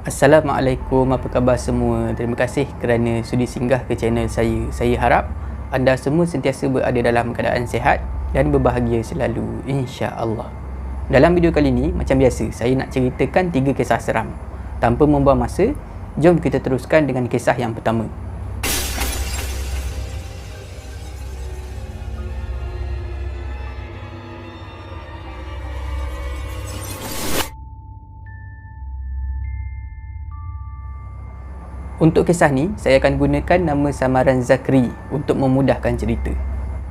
Assalamualaikum, apa khabar semua? Terima kasih kerana sudi singgah ke channel saya. Saya harap anda semua sentiasa berada dalam keadaan sihat dan berbahagia selalu, insya-Allah. Dalam video kali ini, macam biasa, saya nak ceritakan 3 kisah seram. Tanpa membuang masa, jom kita teruskan dengan kisah yang pertama. Untuk kisah ni, saya akan gunakan nama samaran Zakri untuk memudahkan cerita.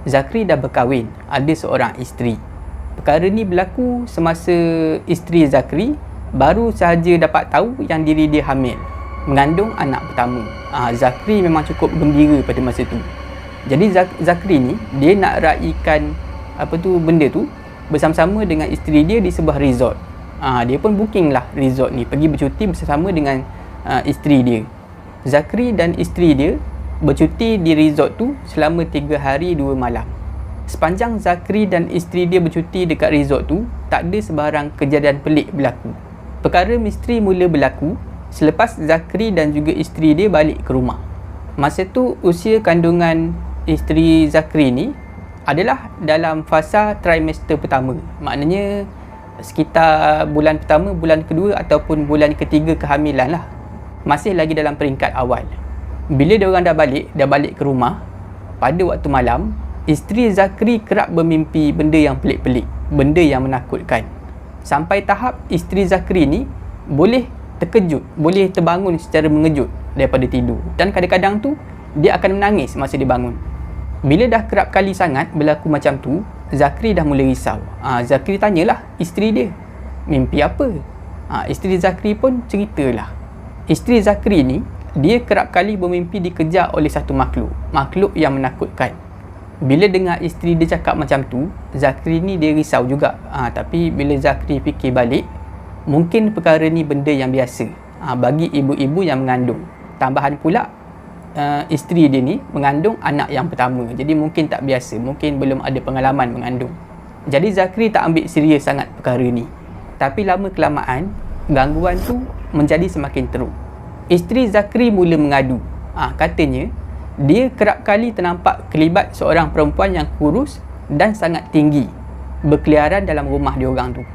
Zakri dah berkahwin, ada seorang isteri. Perkara ni berlaku semasa isteri Zakri baru sahaja dapat tahu yang diri dia hamil, mengandung anak pertama. Zakri memang cukup gembira pada masa tu. Jadi Zakri ni, dia nak raikan benda tu bersama-sama dengan isteri dia di sebuah resort. Dia pun booking lah resort ni, pergi bercuti bersama dengan isteri dia. Zakri dan isteri dia bercuti di resort tu selama 3 hari 2 malam. Sepanjang Zakri dan isteri dia bercuti dekat resort tu, tak ada sebarang kejadian pelik berlaku. Perkara misteri mula berlaku selepas Zakri dan juga isteri dia balik ke rumah. Masa tu usia kandungan isteri Zakri ni adalah dalam fasa trimester pertama. Maknanya sekitar bulan pertama, bulan kedua ataupun bulan ketiga kehamilan lah. Masih lagi dalam peringkat awal. Bila diorang dah balik ke rumah, pada waktu malam, isteri Zakri kerap bermimpi benda yang pelik-pelik, benda yang menakutkan. Sampai tahap isteri Zakri ni boleh terkejut, boleh terbangun secara mengejut daripada tidur. Dan kadang-kadang tu, dia akan menangis masa dia bangun. Bila dah kerap kali sangat berlaku macam tu, Zakri dah mula risau. Zakri tanyalah isteri dia, mimpi apa? Isteri Zakri pun ceritalah. Isteri Zakri ni, dia kerap kali bermimpi dikejar oleh satu makhluk yang menakutkan. Bila dengar isteri dia cakap macam tu, Zakri ni dia risau juga. Tapi bila Zakri fikir balik, mungkin perkara ni benda yang biasa bagi ibu-ibu yang mengandung. Tambahan pula, isteri dia ni mengandung anak yang pertama. Jadi mungkin tak biasa, mungkin belum ada pengalaman mengandung. Jadi Zakri tak ambil serius sangat perkara ni. Tapi lama kelamaan, gangguan tu menjadi semakin teruk. Isteri Zakri mula mengadu. Katanya, dia kerap kali ternampak kelibat seorang perempuan yang kurus dan sangat tinggi berkeliaran dalam rumah diorang tu.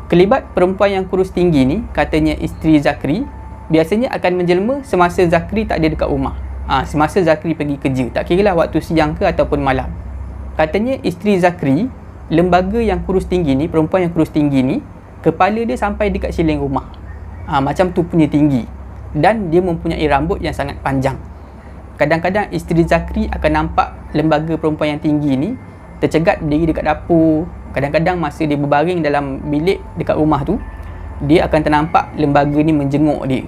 Kelibat perempuan yang kurus tinggi ni, katanya isteri Zakri, biasanya akan menjelma semasa Zakri tak ada dekat rumah. Semasa Zakri pergi kerja, tak kira lah waktu siang ke ataupun malam. Katanya isteri Zakri, lembaga yang kurus tinggi ni, perempuan yang kurus tinggi ni, kepala dia sampai dekat siling rumah. Macam tu punya tinggi. Dan dia mempunyai rambut yang sangat panjang. Kadang-kadang isteri Zakri akan nampak lembaga perempuan yang tinggi ni tercegat berdiri dekat dapur. Kadang-kadang masa dia berbaring dalam bilik dekat rumah tu, dia akan ternampak lembaga ni menjenguk dia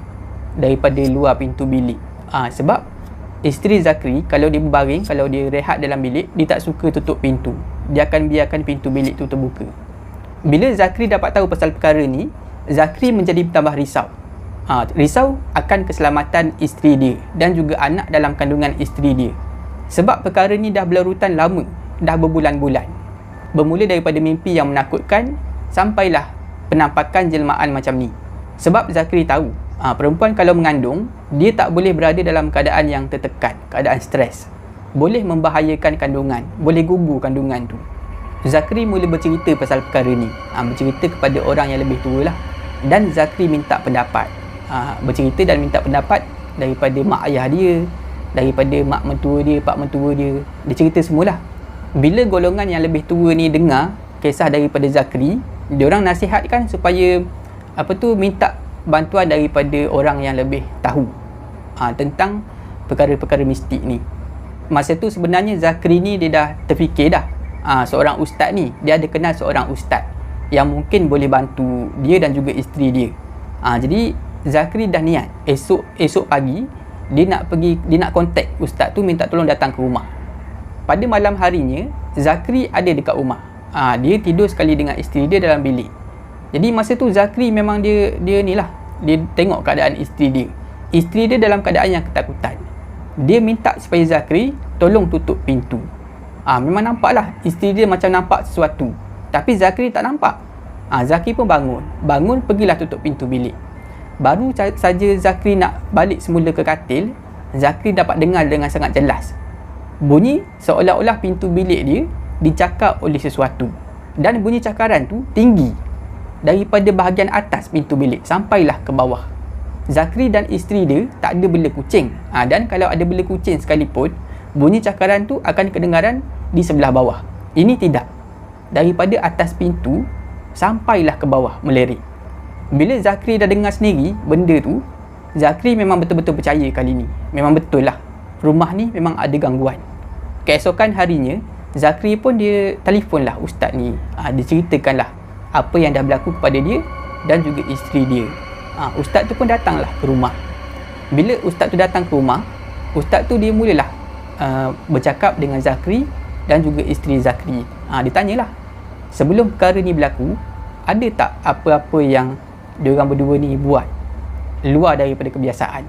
daripada luar pintu bilik. Sebab isteri Zakri, kalau dia berbaring, kalau dia rehat dalam bilik, dia tak suka tutup pintu. Dia akan biarkan pintu bilik tu terbuka. Bila Zakri dapat tahu pasal perkara ni, Zakri menjadi bertambah risau. Risau akan keselamatan isteri dia dan juga anak dalam kandungan isteri dia. Sebab perkara ni dah berlarutan lama, dah berbulan-bulan. Bermula daripada mimpi yang menakutkan, sampailah penampakan jelmaan macam ni. Sebab Zakri tahu, perempuan kalau mengandung, dia tak boleh berada dalam keadaan yang tertekan, keadaan stres. Boleh membahayakan kandungan, boleh gugur kandungan tu. Zakri mula bercerita pasal perkara ni, bercerita kepada orang yang lebih tua lah. Dan Zakri minta pendapat, bercerita dan minta pendapat daripada mak ayah dia, daripada mak mentua dia, pak mentua dia. Dia cerita semualah. Bila golongan yang lebih tua ni dengar kisah daripada Zakri, diorang nasihatkan supaya minta bantuan daripada orang yang lebih tahu tentang perkara-perkara mistik ni. Masa tu sebenarnya Zakri ni dia dah terfikir dah, seorang ustaz ni, dia ada kenal seorang ustaz yang mungkin boleh bantu dia dan juga isteri dia. Jadi Zakri dah niat esok pagi dia nak kontak ustaz tu, minta tolong datang ke rumah. Pada malam harinya Zakri ada dekat rumah. Dia tidur sekali dengan isteri dia dalam bilik. Jadi masa tu Zakri memang dia tengok keadaan isteri dia. Isteri dia dalam keadaan yang ketakutan. Dia minta supaya Zakri tolong tutup pintu. Memang nampaklah isteri dia macam nampak sesuatu. Tapi Zakri tak nampak. Zakri pun bangun pergilah tutup pintu bilik. Baru saja Zakri nak balik semula ke katil, Zakri dapat dengar dengan sangat jelas bunyi seolah-olah pintu bilik dia dicakar oleh sesuatu, dan bunyi cakaran tu tinggi daripada bahagian atas pintu bilik sampailah ke bawah. Zakri dan isteri dia tak ada bela kucing, dan kalau ada bela kucing sekalipun, bunyi cakaran tu akan kedengaran di sebelah bawah. Ini tidak, daripada atas pintu sampailah ke bawah melerik. Bila Zakri dah dengar sendiri benda tu, Zakri memang betul-betul percaya kali ni. Memang betul lah, rumah ni memang ada gangguan. Keesokan harinya, Zakri pun dia telefon lah ustaz ni. Dia ceritakan lah apa yang dah berlaku kepada dia dan juga isteri dia. Ustaz tu pun datanglah ke rumah. Bila ustaz tu datang ke rumah, ustaz tu dia mulalah bercakap dengan Zakri dan juga isteri Zakri. Dia tanyalah, sebelum perkara ni berlaku, ada tak apa-apa yang diorang berdua ni buat luar daripada kebiasaan?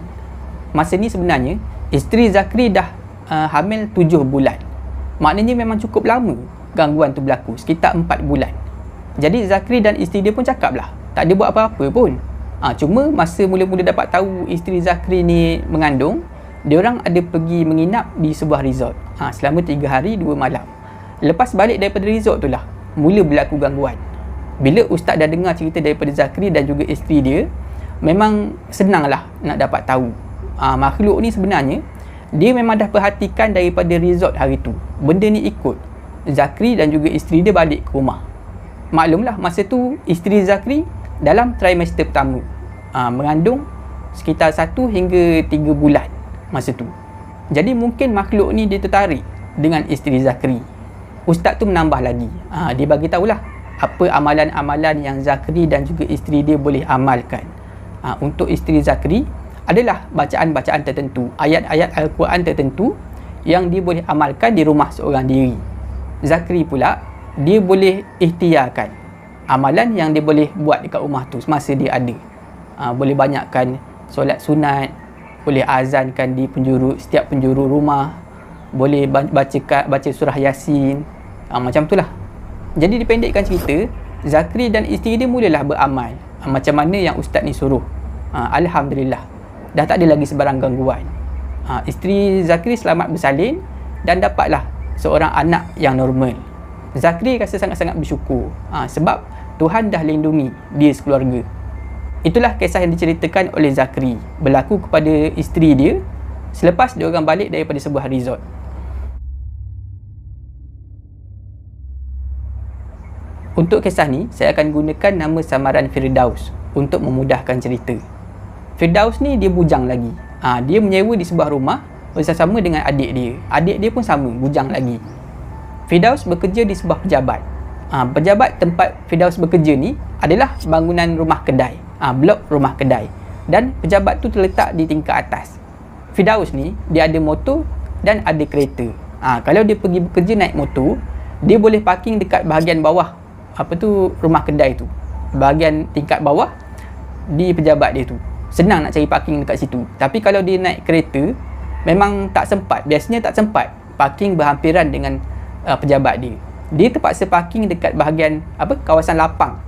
Masa ni sebenarnya isteri Zakri dah hamil 7 bulan. Maknanya memang cukup lama gangguan tu berlaku, sekitar 4 bulan. Jadi Zakri dan isteri dia pun cakap lah, tak ada buat apa-apa pun. Cuma masa mula-mula dapat tahu isteri Zakri ni mengandung, diorang ada pergi menginap di sebuah resort selama 3 hari 2 malam. Lepas balik daripada resort tu lah mula berlaku gangguan. Bila ustaz dah dengar cerita daripada Zakri dan juga isteri dia, memang senanglah nak dapat tahu. Makhluk ni sebenarnya dia memang dah perhatikan daripada resort hari tu. Benda ni ikut Zakri dan juga isteri dia balik ke rumah. Maklumlah masa tu isteri Zakri dalam trimester pertama, mengandung sekitar 1 hingga 3 bulan masa tu. Jadi mungkin makhluk ni dia tertarik dengan isteri Zakri. Ustaz tu menambah lagi, dia bagi tahulah apa amalan-amalan yang Zakri dan juga isteri dia boleh amalkan. Untuk isteri Zakri adalah bacaan-bacaan tertentu, ayat-ayat Al-Quran tertentu yang dia boleh amalkan di rumah seorang diri. Zakri pula, dia boleh ikhtiarkan amalan yang dia boleh buat dekat rumah tu semasa dia ada. Boleh banyakkan solat sunat, boleh azankan di setiap penjuru rumah, boleh baca surah Yasin, macam tu lah. Jadi dipendekkan cerita, Zakri dan isteri dia mulalah beramal macam mana yang ustaz ni suruh. Alhamdulillah, dah tak ada lagi sebarang gangguan. Isteri Zakri selamat bersalin dan dapatlah seorang anak yang normal. Zakri rasa sangat-sangat bersyukur sebab Tuhan dah lindungi dia sekeluarga. Itulah kisah yang diceritakan oleh Zakri berlaku kepada isteri dia selepas dia orang balik daripada sebuah resort. Untuk kisah ni, saya akan gunakan nama samaran Firdaus untuk memudahkan cerita. Firdaus ni dia bujang lagi. Dia menyewa di sebuah rumah bersama dengan adik dia. Adik dia pun sama, bujang lagi. Firdaus bekerja di sebuah pejabat. Pejabat tempat Firdaus bekerja ni adalah bangunan rumah kedai, blok rumah kedai. Dan pejabat tu terletak di tingkat atas. Firdaus ni, dia ada motor dan ada kereta. Kalau dia pergi bekerja naik motor, dia boleh parking dekat bahagian bawah rumah kedai tu, bahagian tingkat bawah di pejabat dia tu. Senang nak cari parking dekat situ. Tapi kalau dia naik kereta, memang tak sempat. Biasanya tak sempat parking berhampiran dengan pejabat dia. Dia terpaksa parking dekat bahagian kawasan lapang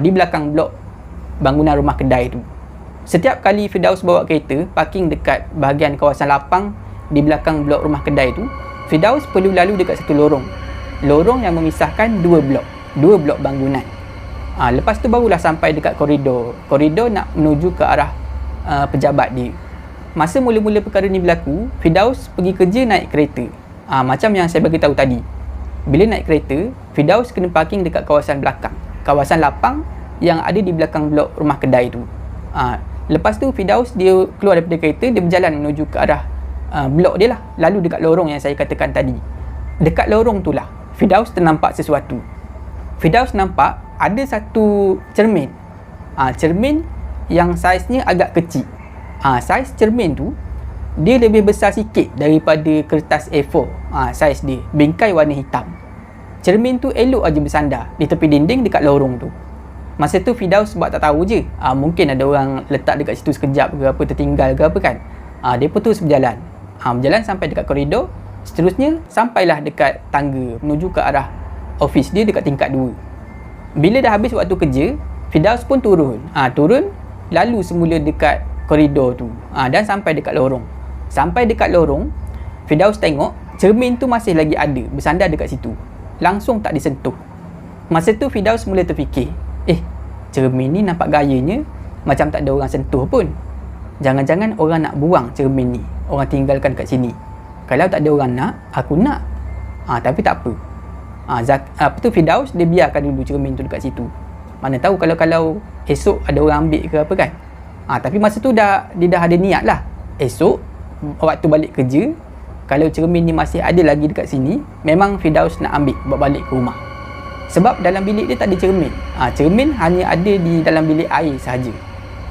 di belakang blok bangunan rumah kedai tu. Setiap kali Firdaus bawa kereta parking dekat bahagian kawasan lapang di belakang blok rumah kedai tu, Firdaus perlu lalu dekat satu lorong yang memisahkan dua blok bangunan. Lepas tu barulah sampai dekat koridor nak menuju ke arah pejabat dia. Masa mula-mula perkara ni berlaku, Firdaus pergi kerja naik kereta. Macam yang saya bagi tahu tadi. Bila naik kereta, Firdaus kena parking dekat kawasan belakang, kawasan lapang yang ada di belakang blok rumah kedai tu. Lepas tu Firdaus dia keluar daripada kereta, dia berjalan menuju ke arah blok dia lah, lalu dekat lorong yang saya katakan tadi. Dekat lorong tu lah Firdaus ternampak sesuatu. Firdaus nampak ada satu cermin. Cermin yang saiznya agak kecil. Saiz cermin tu dia lebih besar sikit daripada kertas A4. Saiz dia, bingkai warna hitam. Cermin tu elok aja bersandar di tepi dinding dekat lorong tu. Masa tu Firdaus sebab tak tahu je, mungkin ada orang letak dekat situ sekejap ke apa, tertinggal ke apa kan. Dia pun terus berjalan. Berjalan sampai dekat koridor. Seterusnya sampailah dekat tangga menuju ke arah office dia dekat tingkat 2. Bila dah habis waktu kerja, Firdaus pun turun. Turun lalu semula dekat koridor tu, dan sampai dekat lorong. Sampai dekat lorong, Firdaus tengok cermin tu masih lagi ada, bersandar dekat situ. Langsung tak disentuh. Masa tu Firdaus mula terfikir, cermin ni nampak gayanya macam tak ada orang sentuh pun. Jangan-jangan orang nak buang cermin ni, orang tinggalkan kat sini. Kalau tak ada orang nak, aku nak. Tapi tak apa. Firdaus dia biarkan dulu cermin tu dekat situ. Mana tahu kalau esok ada orang ambil ke apa kan. Tapi masa tu dia dah ada niat lah. Esok waktu balik kerja, kalau cermin ni masih ada lagi dekat sini, memang Firdaus nak ambil bawa balik ke rumah. Sebab dalam bilik dia tak ada cermin. Cermin hanya ada di dalam bilik air sahaja.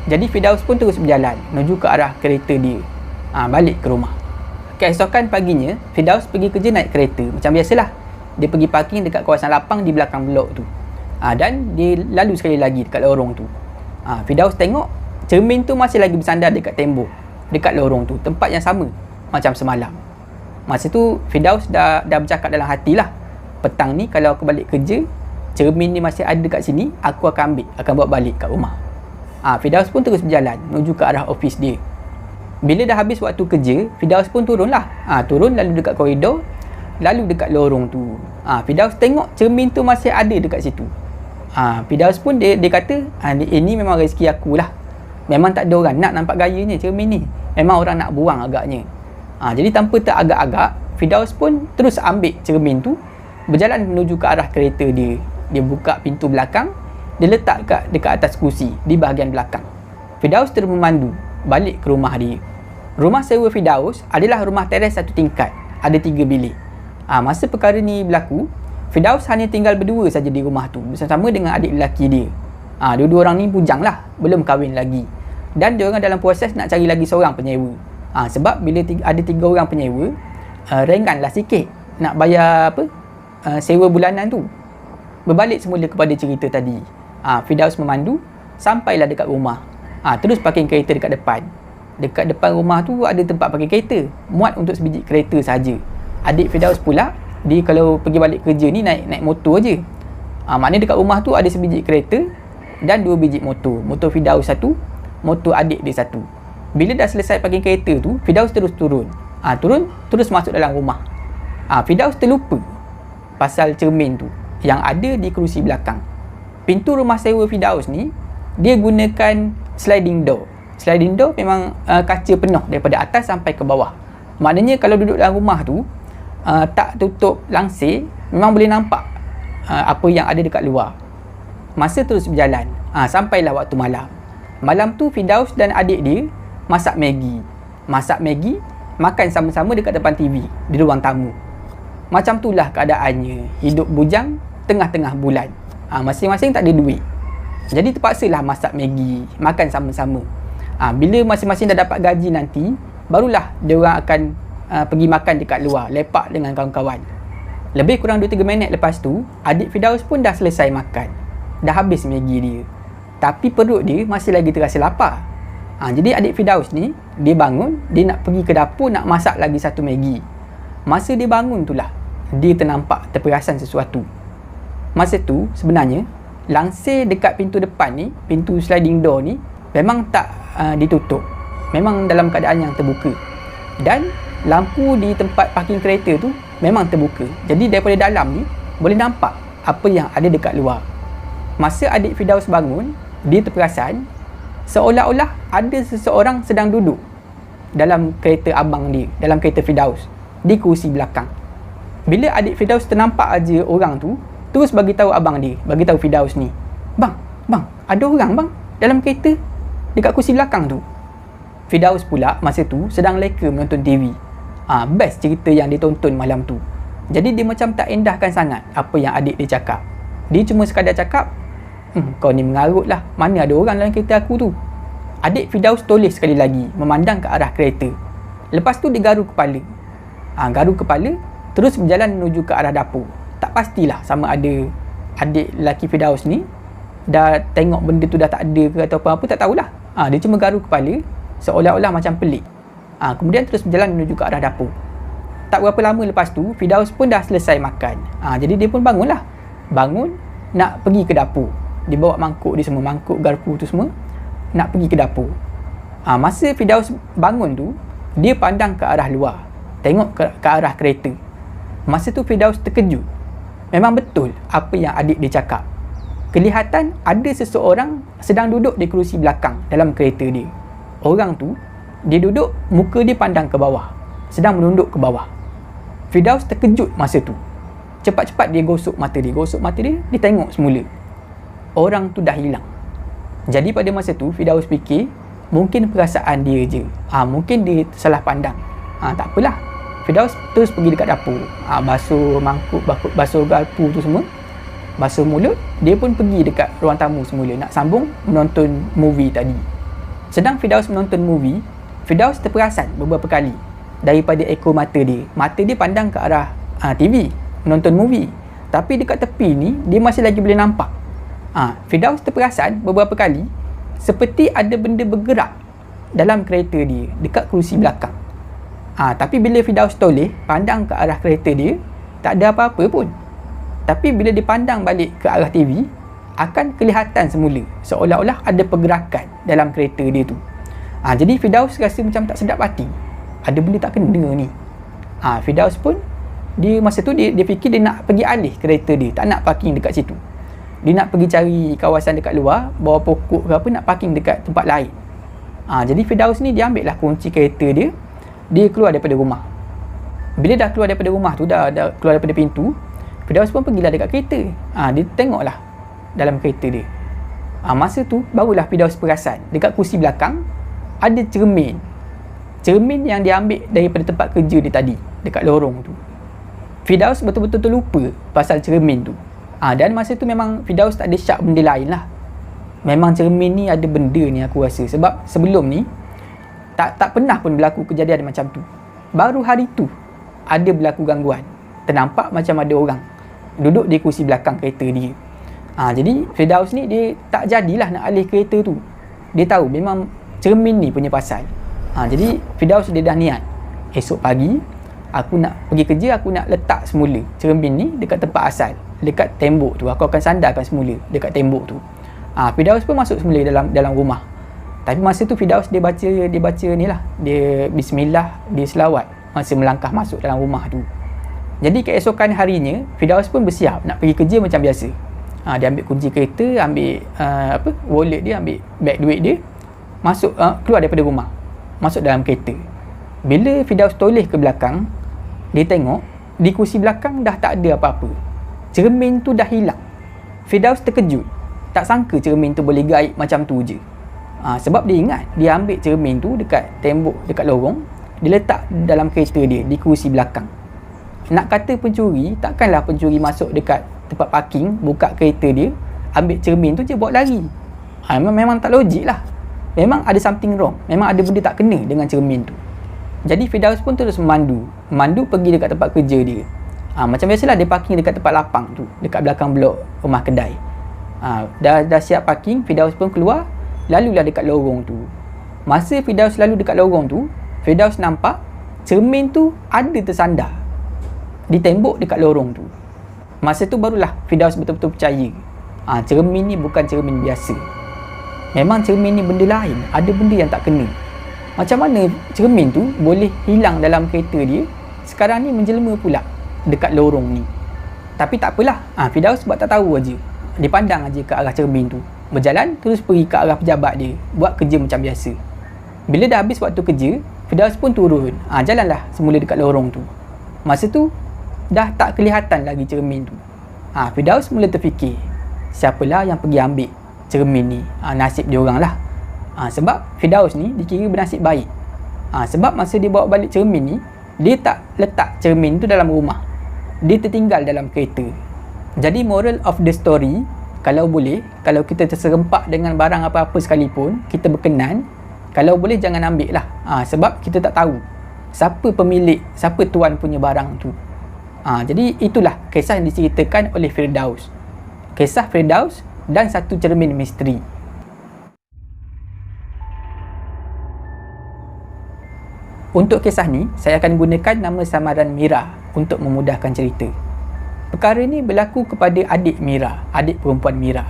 Jadi Firdaus pun terus berjalan menuju ke arah kereta dia, balik ke rumah. Keesokan paginya, Firdaus pergi kerja naik kereta macam biasalah. Dia pergi parking dekat kawasan lapang di belakang blok tu. Dan dia lalu sekali lagi dekat lorong tu. Firdaus tengok cermin tu masih lagi bersandar dekat tembok dekat lorong tu, tempat yang sama macam semalam. Masa tu Firdaus dah bercakap dalam hati lah, petang ni kalau aku balik kerja, cermin ni masih ada dekat sini, aku akan ambil, akan bawa balik kat rumah. Firdaus pun terus berjalan menuju ke arah ofis dia. Bila dah habis waktu kerja, Firdaus pun turun lah. Turun lalu dekat koridor, lalu dekat lorong tu. Firdaus tengok cermin tu masih ada dekat situ. Firdaus pun dia kata, ini memang rezeki aku lah. Memang tak ada orang nak nampak gayanya cermin ni. Memang orang nak buang agaknya. Jadi tanpa teragak-agak, Firdaus pun terus ambil cermin tu, berjalan menuju ke arah kereta dia. Dia buka pintu belakang, dia letak dekat atas kursi di bahagian belakang. Firdaus terus memandu balik ke rumah dia. Rumah sewa Firdaus adalah rumah teres satu tingkat, ada 3 bilik. Masa perkara ni berlaku, Firdaus hanya tinggal berdua saja di rumah tu bersama dengan adik lelaki dia. Dua-dua orang ni bujang lah, belum kahwin lagi. Dan diorang dalam proses nak cari lagi seorang penyewa. Sebab bila ada 3 orang penyewa, ringan lah sikit nak bayar sewa bulanan tu. Berbalik semula kepada cerita tadi, Firdaus memandu sampailah dekat rumah. Terus parking kereta dekat depan. Dekat depan rumah tu ada tempat parking kereta, muat untuk sebiji kereta saja. Adik Firdaus pula, dia kalau pergi balik kerja ni naik motor je. Maknanya dekat rumah tu ada sebiji kereta dan 2 biji motor. Motor Firdaus satu, motor adik dia satu. Bila dah selesai parking kereta tu, Firdaus terus turun. Terus masuk dalam rumah. Firdaus terlupa pasal cermin tu yang ada di kerusi belakang. Pintu rumah sewa Firdaus ni, dia gunakan sliding door. Sliding door memang kaca penuh daripada atas sampai ke bawah. Maknanya kalau duduk dalam rumah tu, tak tutup langsir, memang boleh nampak apa yang ada dekat luar. Masa terus berjalan, sampailah waktu malam. Malam tu Firdaus dan adik dia masak Maggi, makan sama-sama dekat depan TV di ruang tamu. Macam itulah keadaannya, hidup bujang tengah-tengah bulan. Masing-masing tak ada duit. Jadi terpaksalah masak Maggi, makan sama-sama. Bila masing-masing dah dapat gaji nanti, barulah dia orang akan pergi makan dekat luar, lepak dengan kawan-kawan. Lebih kurang 2-3 minit lepas tu, adik Firdaus pun dah selesai makan. Dah habis Maggi dia. Tapi perut dia masih lagi terasa lapar. Jadi adik Firdaus ni, dia bangun, dia nak pergi ke dapur nak masak lagi satu Maggi. Masa dia bangun tu lah, dia terperasan sesuatu. Masa tu sebenarnya, langsir dekat pintu depan ni, pintu sliding door ni, memang tak ditutup. Memang dalam keadaan yang terbuka. Dan lampu di tempat parking kereta tu memang terbuka. Jadi daripada dalam ni, boleh nampak apa yang ada dekat luar. Masa adik Firdaus bangun, dia terperasan seolah-olah ada seseorang sedang duduk dalam kereta abang dia, dalam kereta Firdaus, di kerusi belakang. Bila adik Firdaus ternampak aja orang tu, terus bagi tahu abang dia, bagi tahu Firdaus ni, Bang, ada orang bang dalam kereta dekat kerusi belakang tu." Firdaus pula masa tu sedang leka menonton TV. Best cerita yang ditonton malam tu. Jadi dia macam tak endahkan sangat apa yang adik dia cakap. Dia cuma sekadar cakap, "Kau ni mengarut lah, mana ada orang dalam kereta aku tu." Adik Firdaus toleh sekali lagi memandang ke arah kereta. Lepas tu dia garu kepala. Garu kepala, terus berjalan menuju ke arah dapur. Tak pastilah sama ada adik lelaki Firdaus ni dah tengok benda tu dah tak ada ke atau apa-apa, tak tahulah. Dia cuma garu kepala seolah-olah macam pelik. Kemudian terus berjalan menuju ke arah dapur. Tak berapa lama lepas tu, Firdaus pun dah selesai makan. Jadi dia pun bangun nak pergi ke dapur. Dia bawa mangkuk dia semua, mangkuk garpu tu semua. nak pergi ke dapur. Masa Firdaus bangun tu, dia pandang ke arah luar, tengok ke arah kereta. Masa tu Firdaus terkejut. Memang betul apa yang adik dia cakap. Kelihatan ada seseorang sedang duduk di kerusi belakang dalam kereta dia. Orang tu, dia duduk, muka dia pandang ke bawah, sedang menunduk ke bawah. Firdaus terkejut masa tu. Cepat-cepat dia gosok mata dia. Dia tengok semula. Orang tu dah hilang. Jadi pada masa tu, Firdaus fikir, mungkin perasaan dia je. Mungkin dia salah pandang. Tak apalah. Firdaus terus pergi dekat dapur. Basuh mangkuk, basuh garpu tu semua. Basuh mulut. Dia pun pergi dekat ruang tamu semula, nak sambung menonton movie tadi. Sedang Firdaus menonton movie, Firdaus terperasan beberapa kali daripada ekor mata dia. Mata dia pandang ke arah TV, menonton movie. Tapi dekat tepi ni, dia masih lagi boleh nampak. Firdaus terperasan beberapa kali seperti ada benda bergerak dalam kereta dia, dekat kerusi belakang. Tapi bila Firdaus toleh pandang ke arah kereta dia, tak ada apa-apa pun. Tapi bila dia pandang balik ke arah TV, akan kelihatan semula seolah-olah ada pergerakan dalam kereta dia tu. Jadi Firdaus rasa macam tak sedap hati. Ada benda tak kena ni. Firdaus pun, dia masa tu dia fikir dia nak pergi alih kereta dia, tak nak parking dekat situ. Dia nak pergi cari kawasan dekat luar, bawah pokok ke apa, nak parking dekat tempat lain. Jadi Firdaus ni, dia ambil lah kunci kereta dia. Dia keluar daripada rumah. Bila dah keluar daripada rumah tu, dah keluar daripada pintu, Firdaus pun pergilah dekat kereta. Dia tengoklah dalam kereta dia. Masa tu barulah Firdaus perasan dekat kursi belakang ada cermin. Cermin yang dia ambil daripada tempat kerja dia tadi, dekat lorong tu. Firdaus betul-betul terlupa pasal cermin tu. Dan masa tu memang Firdaus tak ada syak benda lain lah. Memang cermin ni ada benda ni, aku rasa. Sebab sebelum ni tak pernah pun berlaku kejadian macam tu. Baru hari tu ada berlaku gangguan. Ternampak macam ada orang duduk di kursi belakang kereta dia. Jadi Firdaus ni, dia tak jadilah nak alih kereta tu. Dia tahu memang cermin ni punya pasal. Jadi Firdaus dia dah niat, esok pagi aku nak pergi kerja, aku nak letak semula cermin ni dekat tempat asal, dekat tembok tu. Aku akan sandarkan semula dekat tembok tu. Firdaus pun masuk semula dalam rumah. Tapi masa tu Firdaus dia baca ni lah, dia bismillah, dia selawat masa melangkah masuk dalam rumah tu. Jadi keesokan harinya, Firdaus pun bersiap nak pergi kerja macam biasa. Dia ambil kunci kereta, ambil wallet dia, ambil beg duit dia, masuk keluar daripada rumah, masuk dalam kereta. Bila Firdaus toleh ke belakang, dia tengok di kursi belakang dah tak ada apa-apa. Cermin tu dah hilang. Firdaus terkejut, tak sangka cermin tu boleh gaib macam tu je. Sebab dia ingat dia ambil cermin tu dekat tembok, dekat lorong, dia letak dalam kereta dia di kursi belakang. Nak kata pencuri, takkanlah pencuri masuk dekat tempat parking, buka kereta dia, ambil cermin tu je bawa lari. Memang tak logik lah. Memang ada something wrong. Memang ada benda tak kena dengan cermin tu. Jadi Firdaus pun terus memandu pergi dekat tempat kerja dia. Macam biasalah, dia parking dekat tempat lapang tu, dekat belakang blok rumah kedai. Dah siap parking, Firdaus pun keluar, lalulah dekat lorong tu. Masa Firdaus lalu dekat lorong tu, Firdaus nampak cermin tu ada tersandar di tembok dekat lorong tu. Masa tu barulah Firdaus betul-betul percaya, cermin ni bukan cermin biasa. Memang cermin ni benda lain, ada benda yang tak kena. Macam mana cermin tu boleh hilang dalam kereta dia, sekarang ni menjelma pula dekat lorong ni. Tapi tak apalah, Firdaus sebab tak tahu aja. Dia pandang aja ke arah cermin tu, berjalan terus pergi ke arah pejabat dia, buat kerja macam biasa. Bila dah habis waktu kerja, Firdaus pun turun, jalanlah semula dekat lorong tu. Masa tu dah tak kelihatan lagi cermin tu. Firdaus mula terfikir, siapalah yang pergi ambil cermin ni? Nasib dia orang lah. Sebab Firdaus ni dikira bernasib baik. Sebab masa dia bawa balik cermin ni, dia tak letak cermin tu dalam rumah, dia tertinggal dalam kereta. Jadi moral of the story, kalau boleh, kalau kita terserempak dengan barang apa-apa sekalipun, kita berkenan, kalau boleh jangan ambil lah. Sebab kita tak tahu siapa pemilik, siapa tuan punya barang tu. Jadi itulah kisah yang diceritakan oleh Firdaus. Kisah Firdaus dan satu cermin misteri. Untuk kisah ni, saya akan gunakan nama samaran Mira untuk memudahkan cerita. Perkara ni berlaku kepada adik Mira, adik perempuan Mira.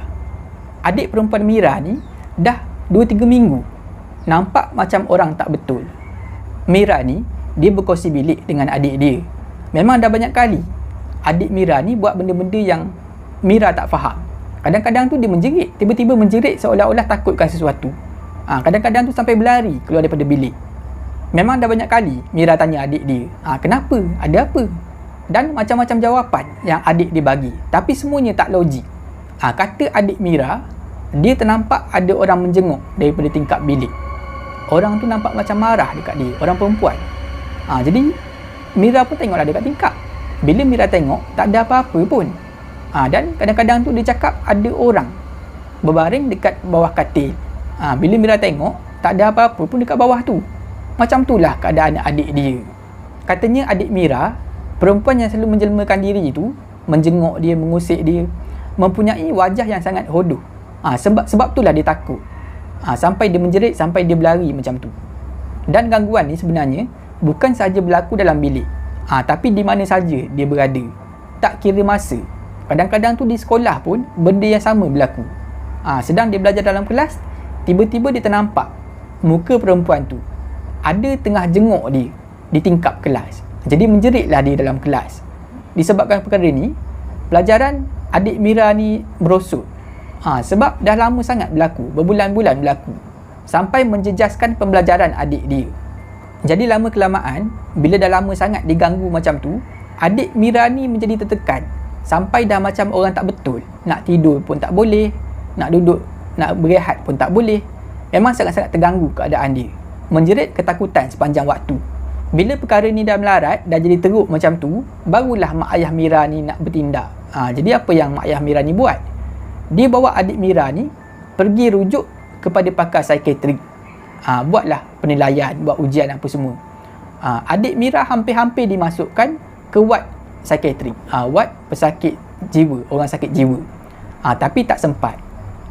Adik perempuan Mira ni dah 2-3 minggu. Nampak macam orang tak betul. Mira ni, dia berkongsi bilik dengan adik dia. Memang dah banyak kali adik Mira ni buat benda-benda yang Mira tak faham. Kadang-kadang tu dia menjerit, tiba-tiba menjerit seolah-olah takutkan sesuatu. Kadang-kadang tu sampai berlari keluar daripada bilik. Memang dah banyak kali Mira tanya adik dia, kenapa? Ada apa? Dan macam-macam jawapan yang adik dia bagi, tapi semuanya tak logik. Kata adik Mira, dia ternampak ada orang menjenguk daripada tingkap bilik. Orang tu nampak macam marah dekat dia, orang perempuan. Jadi Mira pun tengoklah dekat tingkap. Bila Mira tengok, tak ada apa-apa pun. Dan kadang-kadang tu dia cakap ada orang berbaring dekat bawah katil. Bila Mira tengok, tak ada apa-apa pun dekat bawah tu. Macam itulah keadaan adik dia. Katanya adik Mira, perempuan yang selalu menjelmakan diri itu, menjenguk dia, mengusik dia, mempunyai wajah yang sangat hodoh. Sebab itulah dia takut. Sampai dia menjerit, sampai dia berlari macam tu. Dan gangguan ni sebenarnya bukan sahaja berlaku dalam bilik, tapi di mana saja dia berada. Tak kira masa. Kadang-kadang tu di sekolah pun benda yang sama berlaku. Sedang dia belajar dalam kelas, tiba-tiba dia ternampak muka perempuan tu ada tengah jenguk dia di tingkap kelas. Jadi menjeritlah dia dalam kelas. Disebabkan perkara ni, pelajaran adik Mira ni merosot. Sebab dah lama sangat berlaku, berbulan-bulan berlaku, sampai menjejaskan pembelajaran adik dia. Jadi lama kelamaan, bila dah lama sangat diganggu macam tu, adik Mira ni menjadi tertekan, sampai dah macam orang tak betul. Nak tidur pun tak boleh, nak duduk, nak berehat pun tak boleh. Memang sangat-sangat terganggu keadaan dia. Menjerit ketakutan sepanjang waktu. Bila perkara ni dah melarat, dah jadi teruk macam tu, barulah mak ayah Mira ni nak bertindak. Jadi apa yang mak ayah Mira ni buat? Dia bawa adik Mira ni pergi rujuk kepada pakar psikiatrik. Buatlah penilaian, buat ujian apa semua. Adik Mira hampir-hampir dimasukkan ke ward psikiatrik, ward pesakit jiwa, orang sakit jiwa. Tapi tak sempat.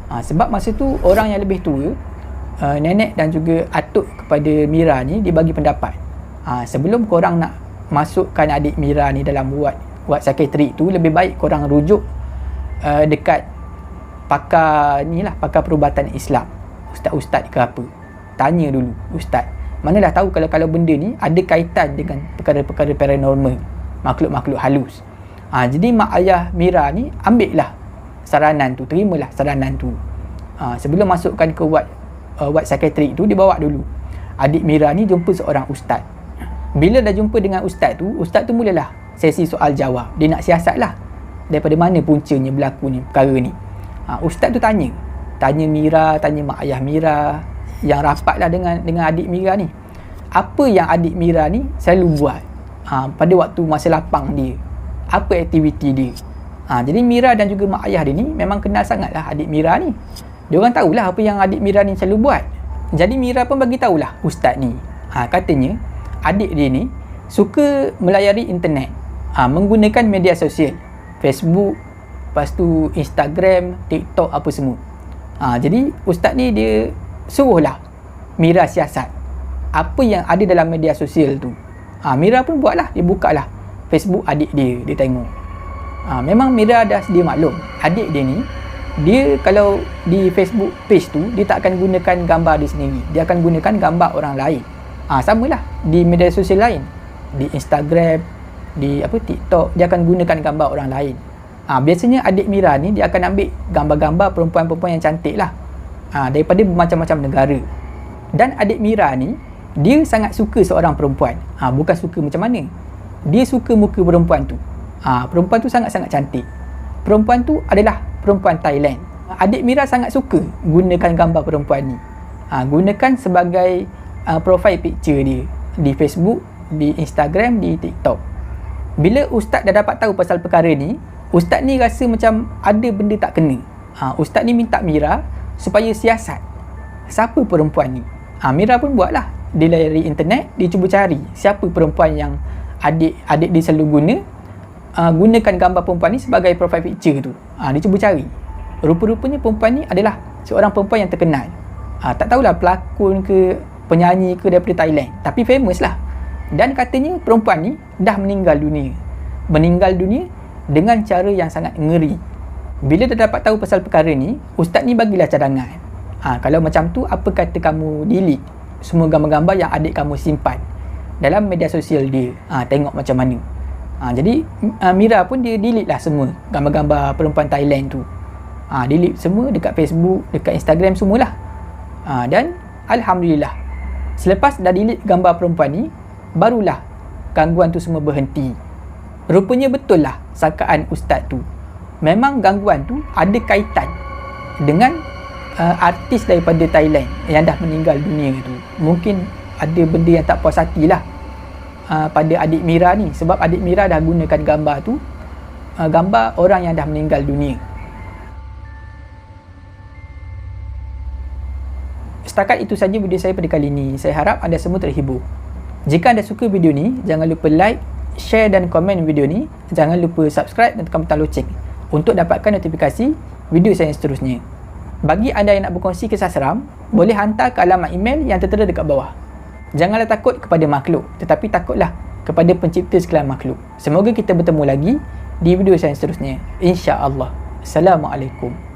Sebab masa tu orang yang lebih tua, nenek dan juga atuk kepada Mira ni, dia bagi pendapat, sebelum korang nak masukkan adik Mira ni dalam ward psikiatrik tu, lebih baik korang rujuk dekat pakar ni lah, pakar perubatan Islam, ustaz-ustaz ke apa. Tanya dulu ustaz, manalah tahu kalau benda ni ada kaitan dengan perkara-perkara paranormal, makhluk-makhluk halus. Jadi mak ayah Mira ni ambil lah saranan tu, terimalah saranan tu. Sebelum masukkan ke ward psikiatrik tu, dia bawa dulu adik Mira ni jumpa seorang ustaz. Bila dah jumpa dengan ustaz tu mulalah sesi soal jawab. Dia nak siasat lah daripada mana puncanya berlaku ni perkara ni. Ustaz tu tanya Mira, tanya mak ayah Mira yang rapat lah dengan adik Mira ni, apa yang adik Mira ni selalu buat pada waktu masa lapang dia, apa aktiviti dia. Jadi Mira dan juga mak ayah dia ni memang kenal sangat lah adik Mira ni. Diorang tahulah apa yang adik Mira ni selalu buat. Jadi Mira pun bagi tahulah ustaz ni, katanya adik dia ni suka melayari internet, menggunakan media sosial, Facebook, lepas tu Instagram, TikTok apa semua. Jadi ustaz ni dia suruhlah Mira siasat apa yang ada dalam media sosial tu. Mira pun buatlah, dia bukalah Facebook adik dia tengok. Memang Mira dah sedia maklum, adik dia ni, dia kalau di Facebook page tu, dia tak akan gunakan gambar dia sendiri, dia akan gunakan gambar orang lain. Samalah di media sosial lain, di Instagram, di TikTok, dia akan gunakan gambar orang lain. Biasanya adik Mira ni dia akan ambil gambar-gambar perempuan-perempuan yang cantik lah, daripada bermacam-macam negara. Dan adik Mira ni, dia sangat suka seorang perempuan. Bukan suka macam mana, dia suka muka perempuan tu. Perempuan tu sangat-sangat cantik. Perempuan tu adalah perempuan Thailand. Adik Mira sangat suka gunakan gambar perempuan ni, gunakan sebagai profile picture dia di Facebook, di Instagram, di TikTok. Bila ustaz dah dapat tahu pasal perkara ni, ustaz ni rasa macam ada benda tak kena. Ustaz ni minta Mira supaya siasat siapa perempuan ni. Mira pun buatlah, dia layari internet, dia cuba cari siapa perempuan yang adik dia selalu gunakan gambar perempuan ni sebagai profile picture tu. Dia cuba cari. Rupa-rupanya perempuan ni adalah seorang perempuan yang terkenal. Tak tahulah pelakon ke, penyanyi ke daripada Thailand, tapi famous lah. Dan katanya perempuan ni dah meninggal dunia dengan cara yang sangat ngeri. Bila dah dapat tahu pasal perkara ni, ustaz ni bagilah cadangan. Kalau macam tu, apa kata kamu delete semua gambar-gambar yang adik kamu simpan dalam media sosial dia. Tengok macam mana. Jadi Mira pun dia delete lah semua gambar-gambar perempuan Thailand tu. Delete semua dekat Facebook, dekat Instagram semualah. Dan alhamdulillah, selepas dah delete gambar perempuan ni, barulah gangguan tu semua berhenti. Rupanya betul lah sangkaan ustaz tu. Memang gangguan tu ada kaitan dengan artis daripada Thailand yang dah meninggal dunia tu. Mungkin ada benda yang tak puas hati lah pada adik Mira ni, sebab adik Mira dah gunakan gambar tu, gambar orang yang dah meninggal dunia. Setakat itu saja video saya pada kali ini. Saya harap anda semua terhibur. Jika anda suka video ni, jangan lupa like, share dan komen video ni. Jangan lupa subscribe dan tekan butang loceng untuk dapatkan notifikasi video saya seterusnya. Bagi anda yang nak berkongsi kisah seram, boleh hantar ke alamat email yang tertera dekat bawah. Janganlah takut kepada makhluk, tetapi takutlah kepada pencipta sekalian makhluk. Semoga kita bertemu lagi di video saya seterusnya, insya-Allah. Assalamualaikum.